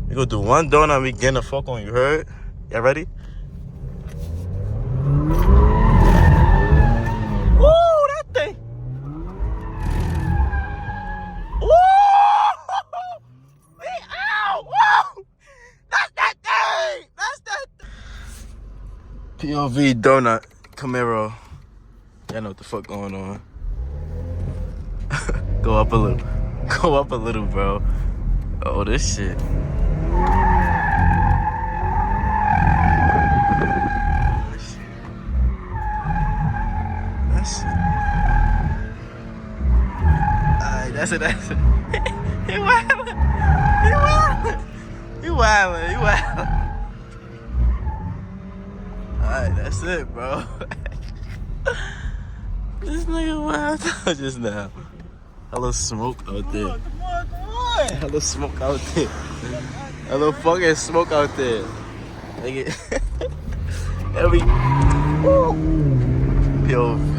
We gonna do one donut, we getting the fuck on, you heard? Y'all ready? Woo, that thing! Woo! We out! Woo! That's that thing! That's that thing! POV donut, CAMARO. Y'all know what the fuck going on. Go up a little. Go up a little, bro. Oh, this shit. That's it. He wildin'. Alright, that's it, bro. This nigga wild out just now. Hella smoke out there. Come on. Hella smoke out there. Hella fucking smoke out there. Nigga. Every POV.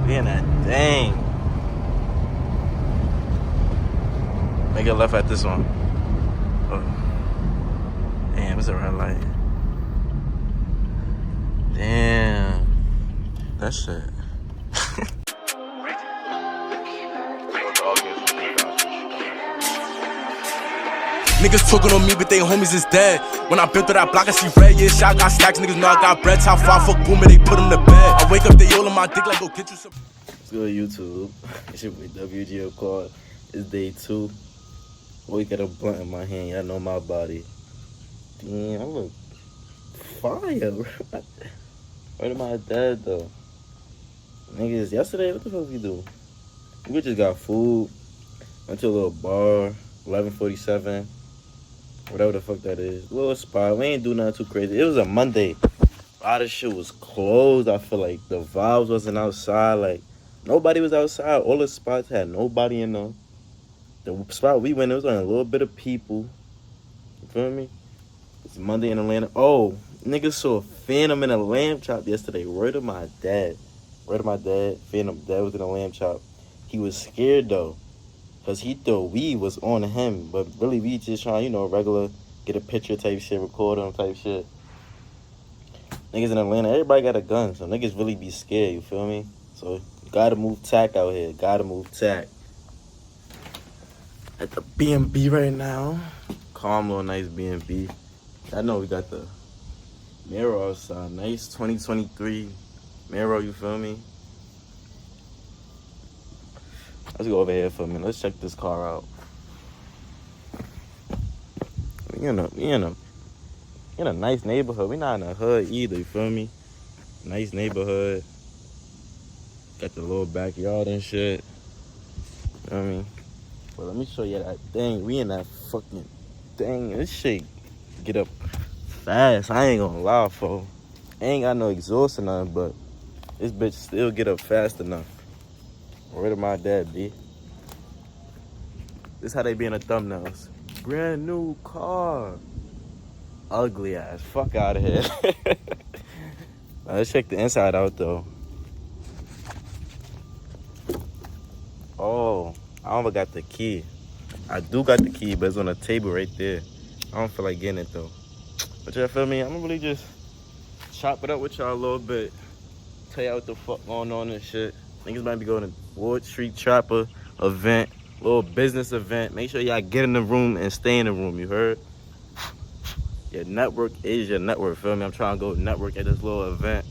We in that thing. Make a left at this one. Oh. Damn, it's a red light. Damn. That shit. Niggas talking on me, but they homies is dead. When I been through that block, I see red, yeah, shot, got stacks. Niggas know I got bread, top 5, fuck booming, they put them to bed. I wake up, they all on my dick, like, go get you some. Let's go to YouTube. It's your boy WGO Quan. It's day 2. Boy, got a blunt in my hand. Y'all know my body. Damn, I look fire. Where am I dead, though? Niggas, yesterday, what the fuck we do? We just got food. Went to a little bar, 11:47. Whatever the fuck that is. Little spot. We ain't do nothing too crazy. It was a Monday. A lot of shit was closed. I feel like the vibes wasn't outside. Like, nobody was outside. All the spots had nobody in them. The spot we went, there was only a little bit of people. You feel me? It's Monday in Atlanta. Oh, niggas saw Phantom in a lamb chop yesterday. Word of my dad. Phantom dad was in a lamb chop. He was scared though. Cause he thought we was on him. But really we just trying, you know, regular, get a picture type shit, record him type shit. Niggas in Atlanta, everybody got a gun. So niggas really be scared, you feel me? So you gotta move tack out here. Gotta move tack. At the B&B right now. Calm little nice B&B. I know we got the Camaro outside. Nice 2023 Camaro, you feel me? Let's go over here for a minute. Let's check this car out. We in a nice neighborhood. We not in a hood either, you feel me? Nice neighborhood. Got the little backyard and shit. You know what I mean? But let me show you that thing. We in that fucking thing. This shit get up fast. I ain't gonna lie, fo. Ain't got no exhaust or nothing, but this bitch still get up fast enough. Where did my dad be? This how they be in the thumbnails. Brand new car. Ugly ass. Fuck out of here. Now, let's check the inside out though. Oh. I don't got the key. I do got the key, but it's on the table right there. I don't feel like getting it though. But y'all feel me? I'm gonna really just chop it up with y'all a little bit. Tell y'all what the fuck going on and shit. Niggas might be going to Ward Street Trapper event, little business event. Make sure y'all get in the room and stay in the room, you heard? Your network is your network, feel me? I'm trying to go network at this little event.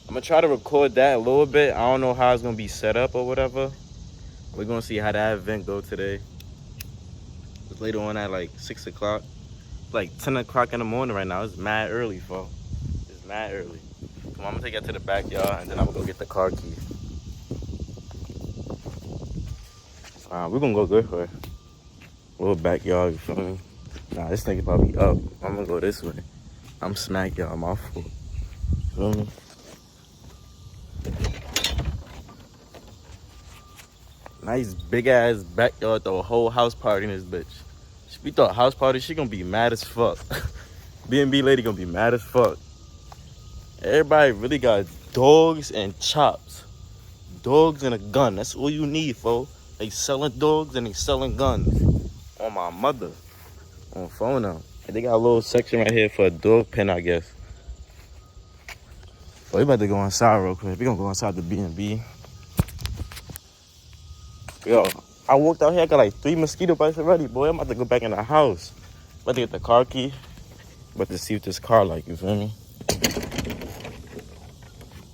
I'm gonna try to record that a little bit. I don't know how it's gonna be set up or whatever. We're gonna see how that event go today. It's later on at like 6 o'clock. It's like 10 o'clock in the morning right now. It's mad early, folks. It's mad early. Come on, I'm gonna take you to the backyard and then I'm gonna go get the car key. We're gonna go good for a little backyard, you feel me? Nah, this nigga probably up. I'm gonna go this way. I'm smack y'all, my fault. Feel me? Nice big ass backyard, throw a whole house party in this bitch. We thought house party, she gonna be mad as fuck. B&B lady gonna be mad as fuck. Everybody really got dogs and chops. Dogs and a gun, that's all you need, fo. They selling dogs and they selling guns. On my mother. On phone now. And they got a little section right here for a dog pen, I guess. But we about to go inside real quick. We gonna go inside the B&B. Yo, I walked out here, I got like 3 mosquito bites already, boy. I'm about to go back in the house. About to get the car key. About to see what this car like, you feel me?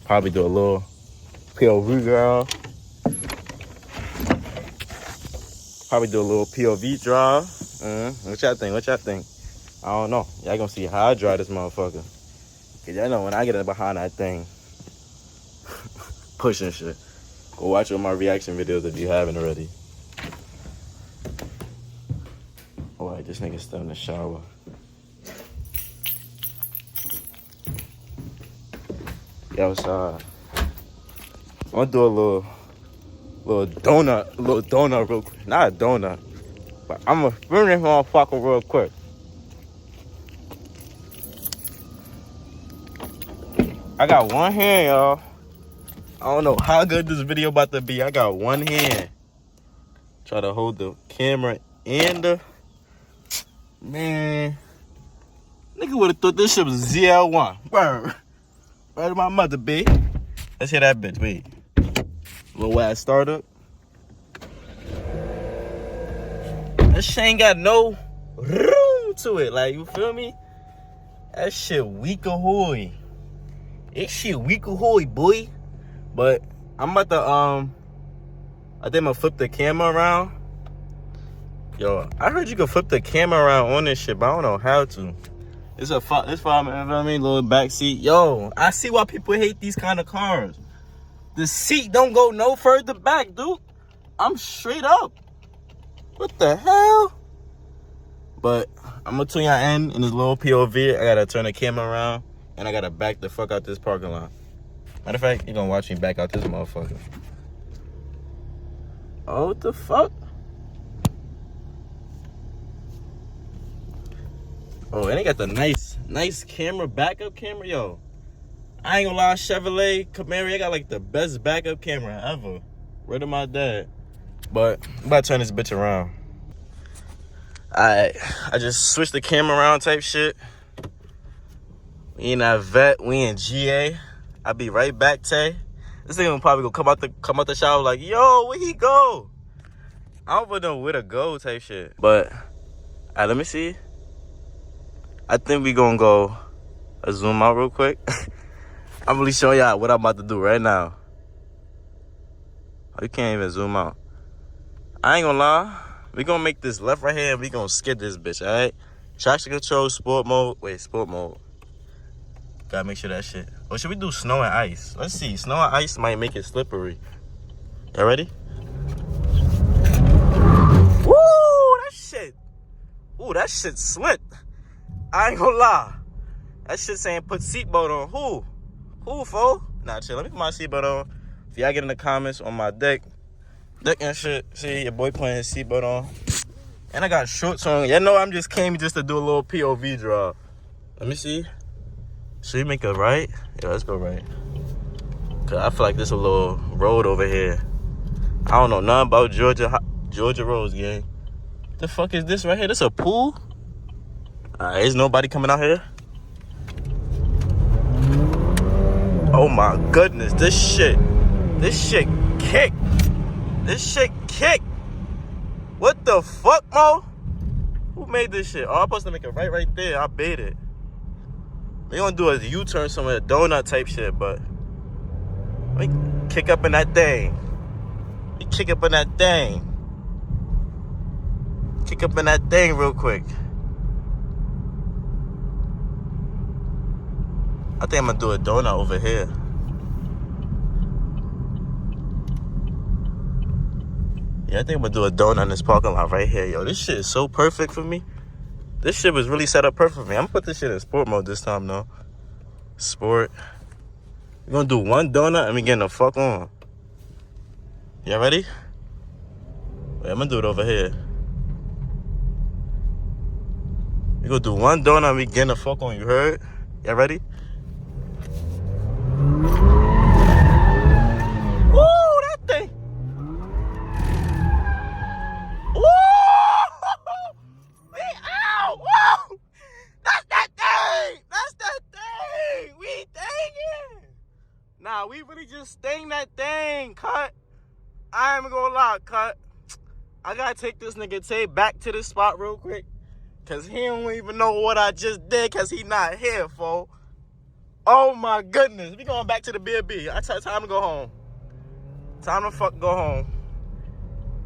Probably do a little POV girl. Probably do a little POV drive. What y'all think? What y'all think? I don't know. Y'all gonna see how I drive this motherfucker. Cause y'all know when I get in behind that thing, pushing shit. Go watch all my reaction videos if you haven't already. Alright, this nigga's still in the shower. Yo, outside. I'm gonna do a little donut real quick. Not a donut, but I'm gonna spin this motherfucker real quick. I got one hand, y'all. I don't know how good this video about to be. I got one hand. Try to hold the camera and the... Man. Nigga would have thought this shit was ZL1. Word. Word to my mother, B. Let's hear that bitch, wait. Little ass startup. That shit ain't got no room to it. Like, you feel me? That shit weak ahoy. This shit weak ahoy, boy. But I'm about to, I think I'm gonna flip the camera around. Yo, I heard you can flip the camera around on this shit, but I don't know how to. This 5 minutes, I mean, little back seat. Yo, I see why people hate these kind of cars. The seat don't go no further back, dude. I'm straight up. What the hell? But I'm gonna tune y'all in this little POV. I gotta turn the camera around and I gotta back the fuck out this parking lot. Matter of fact, you're gonna watch me back out this motherfucker. Oh, what the fuck? Oh, and they got the nice camera, backup camera, yo. I ain't gonna lie, Chevrolet, Camaro, I got like the best backup camera ever. Word of my dad. But I'm about to turn this bitch around. I just switched the camera around type shit. We in that vet, we in GA. I'll be right back, Tay. This nigga gonna probably come out the shower like, yo, where he go? I don't even know where to go type shit. But, let me see. I think we gonna go zoom out real quick. I'm really showing y'all what I'm about to do right now. Oh, you can't even zoom out. I ain't gonna lie. We gonna make this left right here and we gonna skid this bitch, alright? Traction control, sport mode. Wait, sport mode. Gotta make sure that shit. Or should we do snow and ice? Let's see. Snow and ice might make it slippery. Y'all ready? Woo! That shit. Ooh, that shit slipped. I ain't gonna lie. That shit saying put seatbelt on. Who? Who, fo? Nah, chill. Let me put my seatbelt on. If y'all get in the comments on my deck and shit, see your boy putting his seatbelt on. And I got shorts on. Y'all know I'm just came just to do a little POV draw. Let me see. Should we make a right? Yeah, let's go right. Cause I feel like there's a little road over here. I don't know nothing about Georgia roads, gang. The fuck is this right here? This a pool? There's nobody coming out here. Oh my goodness, this shit kick. This shit kick. What the fuck, Mo? Who made this shit? Oh, I'm supposed to make it right there. I bait it. We gonna do a U-turn somewhere, a donut type shit, but we kick up in that thing. We kick up in that thing. Kick up in that thing real quick. I think I'm gonna do a donut over here. Yeah, I think I'm gonna do a donut in this parking lot right here. Yo, this shit is so perfect for me. This shit was really set up perfect for me. I'm gonna put this shit in sport mode this time, though. Sport. We're gonna do one donut and we getting the fuck on. Y'all ready? Wait, I'm gonna do it over here. We're gonna do one donut and we getting the fuck on, you heard? Y'all ready? Woo, that thing! Woo! We out! ain't even gonna lie, cut. I gotta take this nigga Tay back to this spot real quick. Cause he don't even know what I just did, cause he not here, fo. Oh my goodness. We going back to the B&B. Time to go home. Time to fuck go home.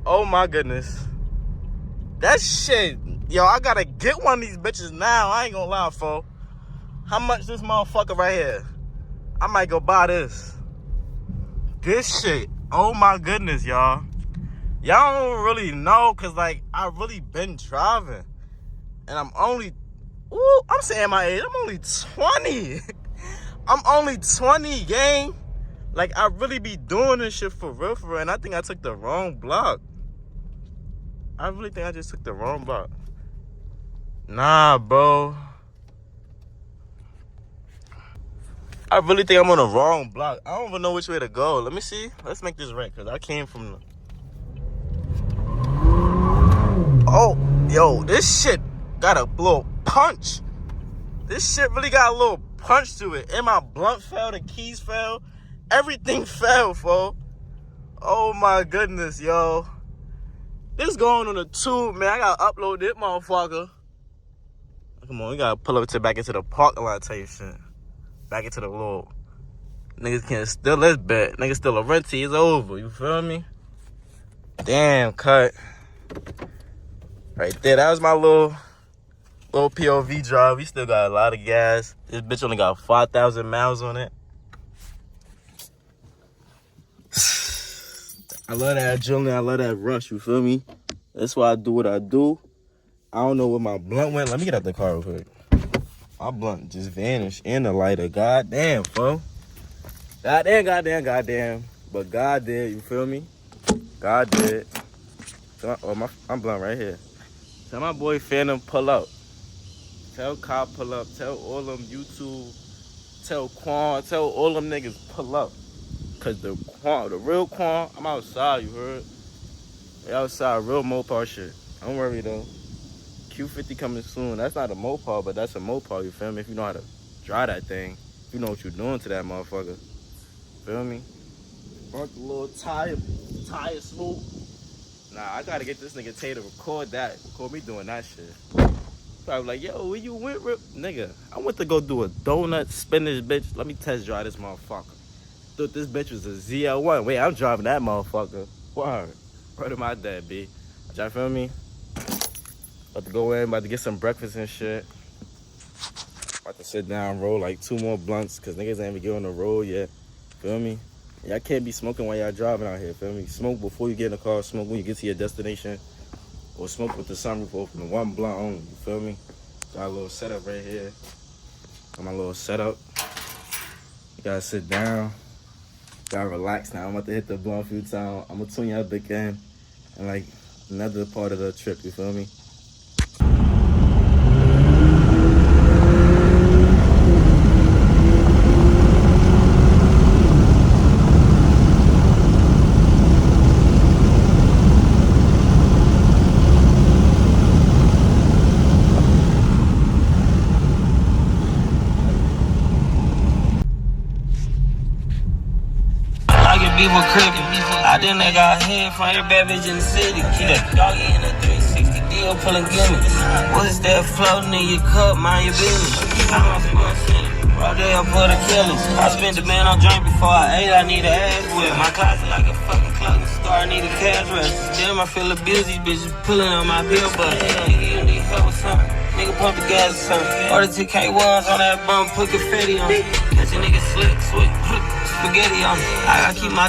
Oh my goodness. That shit. Yo, I gotta get one of these bitches now. I ain't gonna lie, fo. How much this motherfucker right here? I might go buy this. This shit. Oh my goodness, y'all. Y'all don't really know, cause like I really been driving. And I'm only, I'm saying my age. I'm only 20. I'm only 20, gang. Like, I really be doing this shit for real, and I think I took the wrong block. I really think I just took the wrong block. Nah, bro. I really think I'm on the wrong block. I don't even know which way to go. Let me see. Let's make this right, because I came from the... Oh, yo, this shit got a little punch. This shit really got a little punch to it. And my blunt fell, the keys fell. Everything fell, fo. Oh my goodness, yo. This going on the tube, man. I gotta upload this motherfucker. Come on, we gotta pull up back into the parking lot type shit. Back into the little... Niggas can't steal this bet. Niggas steal a renty, it's over. You feel me? Damn, cut. Right there, that was my little POV drive. We still got a lot of gas. This bitch only got 5,000 miles on it. I love that adrenaline. I love that rush. You feel me? That's why I do what I do. I don't know where my blunt went. Let me get out the car real quick. My blunt just vanished in the lighter. Goddamn, fo. Goddamn. But God did. You feel me? God did. So I'm blunt right here. Tell my boy Phantom pull up. Tell Cop pull up. Tell all them YouTube. Tell Quan. Tell all them niggas pull up. Cause the real Quan, I'm outside, you heard? We outside, real Mopar shit. Don't worry though. Q50 coming soon. That's not a Mopar, but that's a Mopar, you feel me? If you know how to drive that thing. If you know what you're doing to that motherfucker. Feel me? Burnt the little tire smooth. Nah, I gotta get this nigga Tay to record that. Record me doing that shit. Probably like, yo, where you went, Rip? Nigga, I went to go do a donut, spin this bitch. Let me test drive this motherfucker. Thought this bitch was a ZL1. Wait, I'm driving that motherfucker. Word. Word of my dad, B. Y'all feel me? About to go in, about to get some breakfast and shit. About to sit down, roll like 2 more blunts, because niggas ain't even get on the road yet. Feel me? Y'all can't be smoking while y'all driving out here, feel me? Smoke before you get in the car, smoke when you get to your destination, or smoke with the sunroof open, 1 blunt only, you feel me? Got a little setup right here. Got my little setup. You gotta sit down. Gotta relax now. I'm about to hit the blunt a few times. I'm gonna tune y'all back in and like another part of the trip, you feel me? I done got head from every bad bitch in the city. Keep that doggy in a 360 deal, pulling gimmicks. What's that floating in your cup? Mind your business. I must be one cent. Right there for the killers. I spent the man on drink before I ate. I need an ass whip. My closet like a fucking clothing store. I need a cash register. Damn, I feel abused. These bitches pulling on my bill, but nigga, you need help with something. Nigga pump the gas or something. Order 2 K1s on that bum, put confetti on. Catch a nigga slick, switch, spaghetti on. I gotta keep my